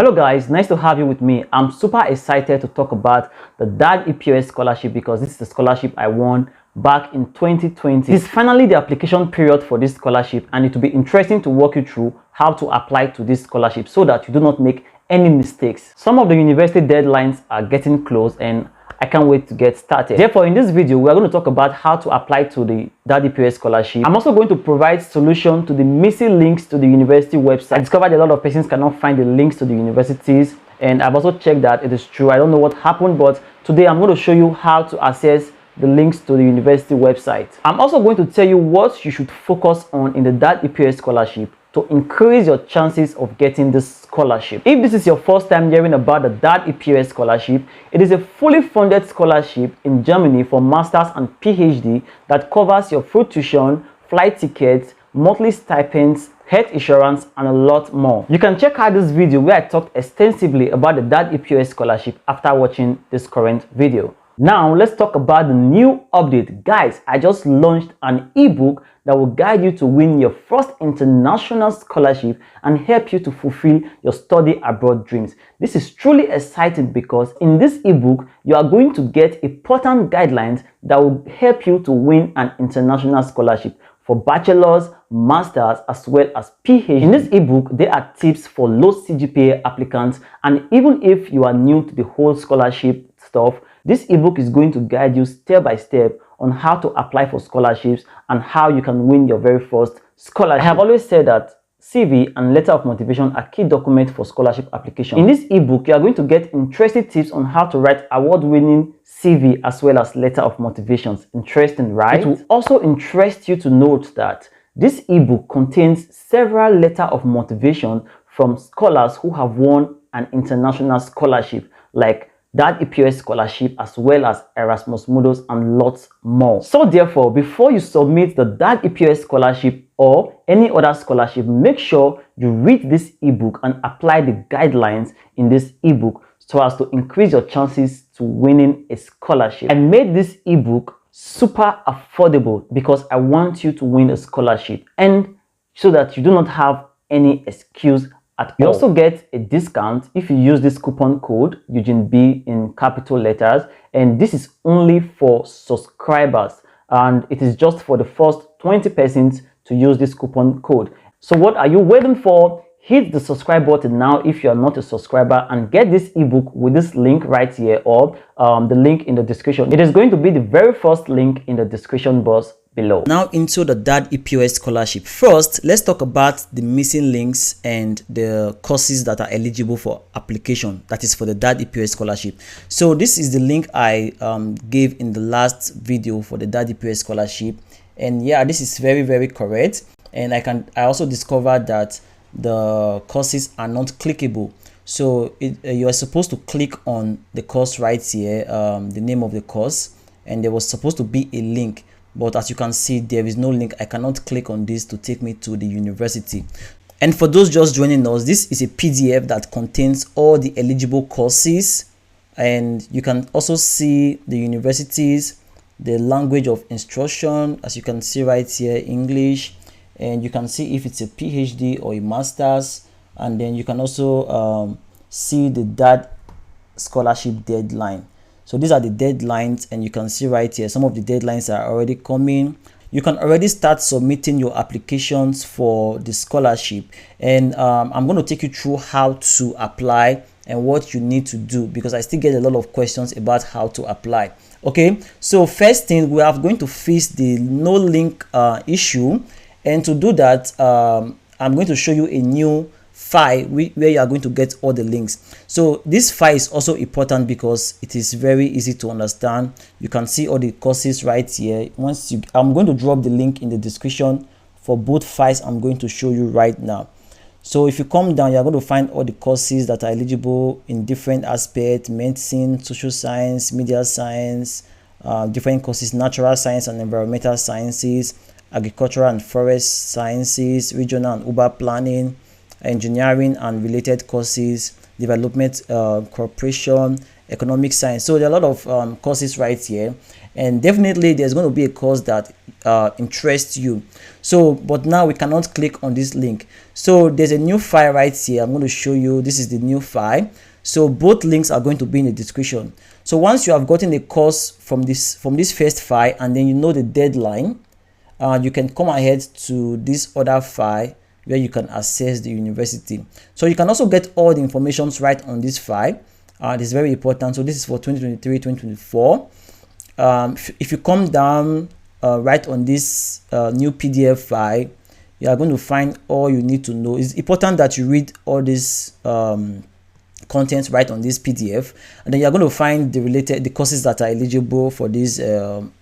Hello guys, nice to have you with me. I'm super excited to talk about the DAAD EPOS scholarship because this is the scholarship I won back in 2020. It's finally the application period for this scholarship, and it will be interesting to walk you through how to apply to this scholarship so that you do not make any mistakes. Some of the university deadlines are getting close and I can't wait to get started. Therefore, in this video, we are going to talk about how to apply to the DAAD EPOS scholarship. I'm also going to provide solution to the missing links to the university website. I discovered a lot of persons cannot find the links to the universities, and I've also checked that it is true. I don't know what happened, but today I'm going to show you how to access the links to the university website. I'm also going to tell you what you should focus on in the DAAD EPOS scholarship to increase your chances of getting this scholarship. If this is your first time hearing about the DAAD EPOS scholarship, it is a fully funded scholarship in Germany for masters and PhD that covers your full tuition, flight tickets, monthly stipends, health insurance, and a lot more. You can check out this video where I talked extensively about the DAAD EPOS scholarship after watching this current video. Now let's talk about the new update. Guys, I just launched an ebook that will guide you to win your first international scholarship and help you to fulfill your study abroad dreams. This is truly exciting because in this ebook you are going to get important guidelines that will help you to win an international scholarship for bachelor's, master's, as well as PhD. In this ebook, there are tips for low CGPA applicants, and even if you are new to the whole scholarship stuff, this ebook is going to guide you step by step on how to apply for scholarships and how you can win your very first scholarship. I have always said that CV and letter of motivation are key documents for scholarship application. In this ebook, you are going to get interesting tips on how to write award-winning CV as well as letter of motivations. Interesting, right? It will also interest you to note that this ebook contains several letters of motivation from scholars who have won an international scholarship like DAAD EPOS scholarship as well as Erasmus Mundus and lots more. So therefore, before you submit the DAAD EPOS scholarship or any other scholarship, make sure you read this ebook and apply the guidelines in this ebook so as to increase your chances to winning a scholarship. I made this ebook super affordable because I want you to win a scholarship and so that you do not have any excuse. You also get a discount if you use this coupon code Eugene B in capital letters, and this is only for subscribers and it is just for the first 20% to use this coupon code. So what are you waiting for? Hit the subscribe button now if you are not a subscriber and get this ebook with this link right here or the link in the description. It is going to be the very first link in the description box below. Now into the DAAD EPOS scholarship. First, let's talk about the missing links and the courses that are eligible for application. That is for the DAAD EPOS scholarship. So this is the link I gave in the last video for the DAAD EPOS scholarship, and yeah, this is very correct. And I also discovered that the courses are not clickable. So you are supposed to click on the course right here, the name of the course, and there was supposed to be a link. But as you can see, there is no link. I cannot click on this to take me to the university. And for those just joining us, this is a PDF that contains all the eligible courses, and you can also see the universities, the language of instruction, as you can see right here, English, and you can see if it's a PhD or a master's, and then you can also see the DAAD scholarship deadline. So these are the deadlines, and you can see right here some of the deadlines are already coming. You can already start submitting your applications for the scholarship, and I'm going to take you through how to apply and what you need to do because I still get a lot of questions about how to apply. Okay, so first thing, we are going to fix the no link issue, and to do that I'm going to show you a new file where you are going to get all the links. So this file is also important because it is very easy to understand. You can see all the courses right here. I'm going to drop the link in the description for both files I'm going to show you right now. So if you come down, you're going to find all the courses that are eligible in different aspects: medicine, social science, media science, different courses, natural science and environmental sciences, agricultural and forest sciences, regional and urban planning, engineering and related courses, development cooperation, economic science. So there are a lot of courses right here, and definitely there's going to be a course that interests you. So but now we cannot click on this link. So there's a new file right here. I'm going to show you. This is the new file. So both links are going to be in the description. So once you have gotten a course from this first file, and then you know the deadline, you can come ahead to this other file where you can access the university. So you can also get all the information right on this file. This is very important. So this is for 2023-2024. If you come down right on this new PDF file, you are going to find all you need to know. It's important that you read all this content right on this PDF, and then you're going to find the courses that are eligible for this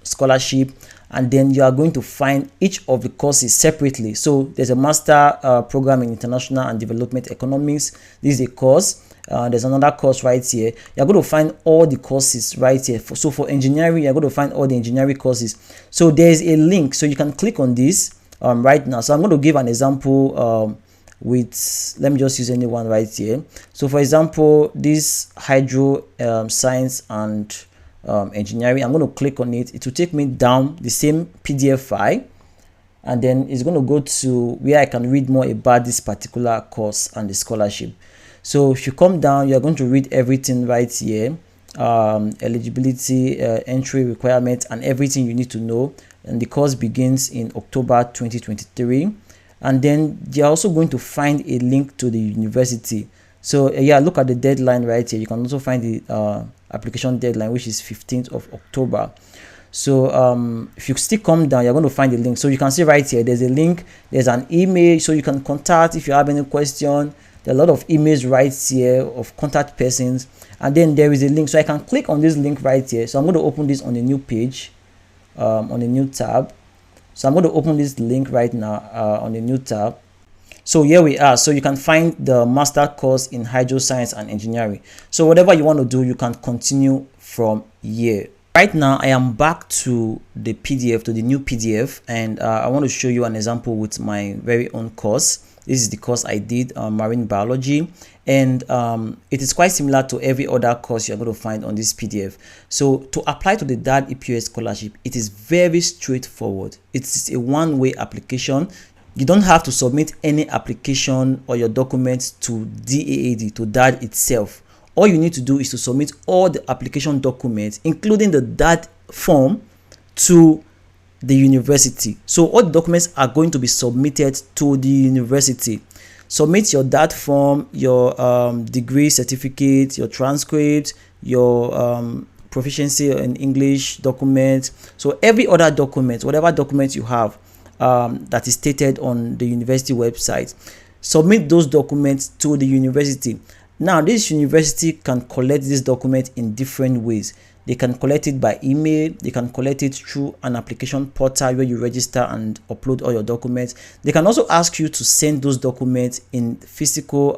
scholarship, and then you are going to find each of the courses separately. So there's a master program in international and development economics. This is a course. There's another course right here. You're going to find all the courses right here. So for engineering, you're going to find all the engineering courses. So there's a link, so you can click on this right now. So I'm going to give an example with, let me just use anyone right here. So for example, this hydro science and engineering, I'm going to click on it. It will take me down the same PDF file, and then it's going to go to where I can read more about this particular course and the scholarship. So if you come down, you're going to read everything right here, eligibility, entry requirements, and everything you need to know. And the course begins in October 2023. And then you're also going to find a link to the university. So yeah, look at the deadline right here. You can also find the application deadline, which is 15th of October. So if you still come down, you're going to find the link. So you can see right here, there's a link, there's an email, so you can contact if you have any question. There are a lot of emails right here of contact persons, and then there is a link. So I can click on this link right here. So I'm going to open this on a new page, on a new tab. So I'm going to open this link right now on a new tab. So here we are. So you can find the master course in hydro science and engineering. So whatever you want to do, you can continue from here. Right now, I am back to the PDF, to the new PDF, and I want to show you an example with my very own course. This is the course I did, marine biology, and it is quite similar to every other course you're going to find on this PDF. So to apply to the DAAD EPOS scholarship, it is very straightforward. It's a one-way application. You don't have to submit any application or your documents to DAAD, to DAAD itself. All you need to do is to submit all the application documents, including the DAAD form, to the university. So all the documents are going to be submitted to the university. Submit your DAAD form, your degree certificate, your transcript, your proficiency in English document. So every other document, whatever document you have that is stated on the university website, submit those documents to the university. Now, this university can collect this document in different ways. They can collect it by email. They can collect it through an application portal where you register and upload all your documents. They can also ask you to send those documents in physical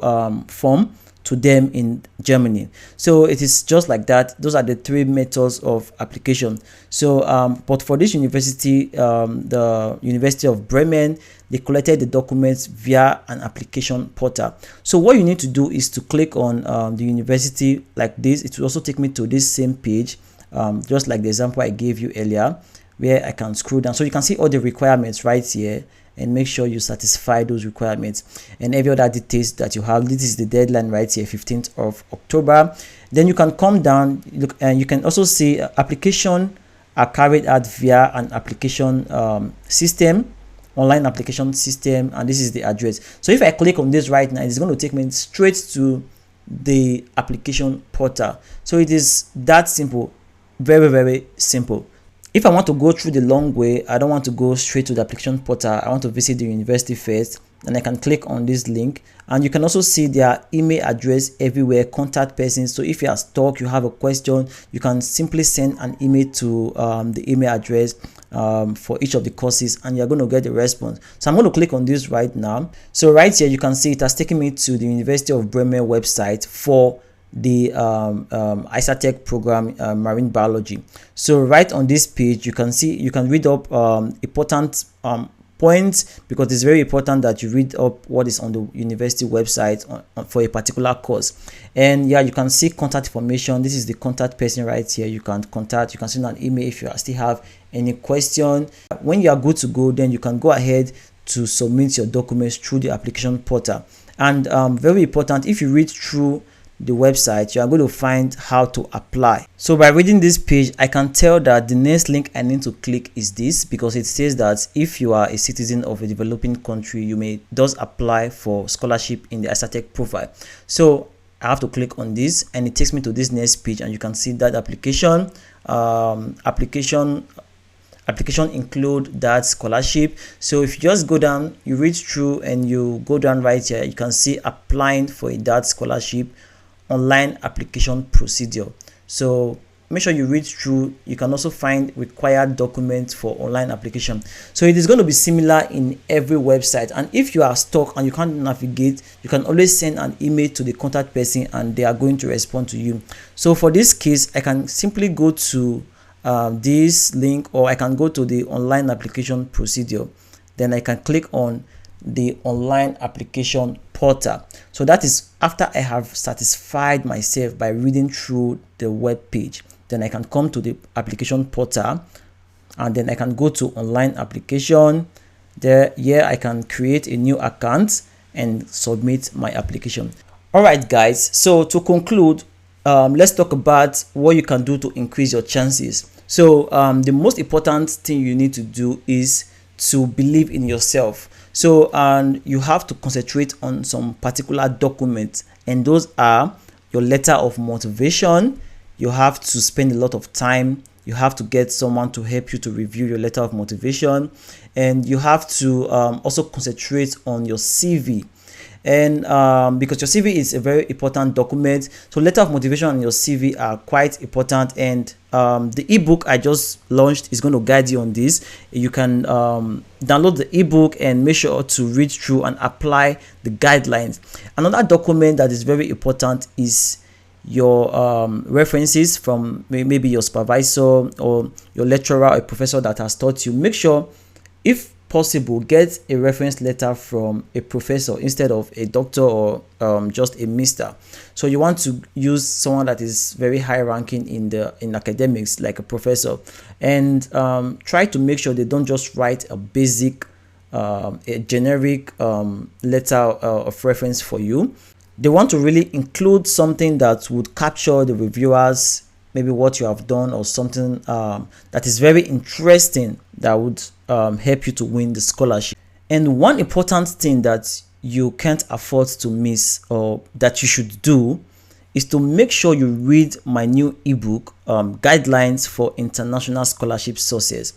form to them in Germany. So it is just like that. Those are the three methods of application. So but for this university, the University of Bremen, they collected the documents via an application portal. So what you need to do is to click on the university like this. It will also take me to this same page, just like the example I gave you earlier, where I can scroll down. So you can see all the requirements right here, and make sure you satisfy those requirements and every other details that you have. This is the deadline right here, 15th of October. Then you can come down, look, and you can also see application are carried out via an application system, online application system, and this is the address. So if I click on this right now, it's going to take me straight to the application portal. So it is that simple, very, very simple. If I want to go through the long way, I don't want to go straight to the application portal. I want to visit the university first, and I can click on this link, and you can also see their email address everywhere, contact persons. So if you are stuck, you have a question, you can simply send an email to the email address for each of the courses, and you're going to get a response. So I'm going to click on this right now. So right here, you can see it has taken me to the University of Bremen website for the ISATEC program, marine biology. So right on this page, you can see, you can read up important points, because it's very important that you read up what is on the university website for a particular course. And yeah, you can see contact information. This is the contact person right here. You can contact, you can send an email if you still have any question. When you are good to go, then you can go ahead to submit your documents through the application portal. And very important, if you read through the website, you are going to find how to apply. So by reading this page, I can tell that the next link I need to click is this, because it says that if you are a citizen of a developing country, you may thus apply for scholarship in the ISATEC profile. So I have to click on this, and it takes me to this next page, and you can see that application include that scholarship. So if you just go down, you read through, and you go down right here, you can see applying for a DAAD scholarship online application procedure. So make sure you read through. You can also find required documents for online application. So it is going to be similar in every website, and if you are stuck and you can't navigate, you can always send an email to the contact person and they are going to respond to you. So for this case, I can simply go to this link, or I can go to the online application procedure. Then I can click on the online application portal. So that is after I have satisfied myself by reading through the web page. Then I can come to the application portal, and then I can go to online application. Here I can create a new account and submit my application. All right guys, so to conclude, let's talk about what you can do to increase your chances. So the most important thing you need to do is to believe in yourself. So and you have to concentrate on some particular documents, and those are your letter of motivation. You have to spend a lot of time. You have to get someone to help you to review your letter of motivation, and you have to also concentrate on your CV. And because your CV is a very important document, so letter of motivation and your CV are quite important. And the ebook I just launched is going to guide you on this. You can download the ebook and make sure to read through and apply the guidelines. Another document that is very important is your references from maybe your supervisor or your lecturer or a professor that has taught you. Make sure, if possible, get a reference letter from a professor instead of a doctor or just a mister. So you want to use someone that is very high ranking in academics, like a professor, and try to make sure they don't just write a basic a generic letter of reference for you. They want to really include something that would capture the reviewers, maybe what you have done, or something that is very interesting that would help you to win the scholarship. And one important thing that you can't afford to miss, or that you should do, is to make sure you read my new ebook, Guidelines for International Scholarship Sources.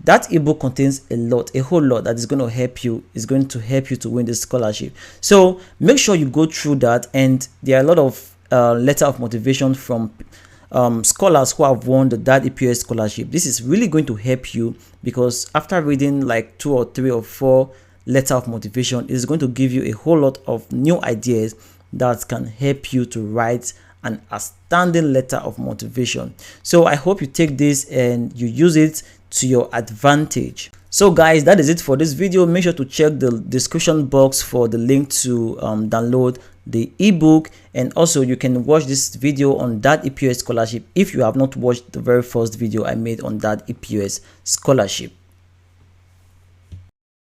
That ebook contains a whole lot that is going to help you, to win the scholarship. So make sure you go through that, and there are a lot of letter of motivation from scholars who have won the DAAD EPOS scholarship. This is really going to help you, because after reading like 2 or 3 or 4 letter of motivation, it is going to give you a whole lot of new ideas that can help you to write an outstanding letter of motivation. So I hope you take this and you use it to your advantage. So guys, that is it for this video. Make sure to check the description box for the link to download the ebook, and also you can watch this video on DAAD EPOS scholarship if you have not watched the very first video I made on DAAD EPOS scholarship.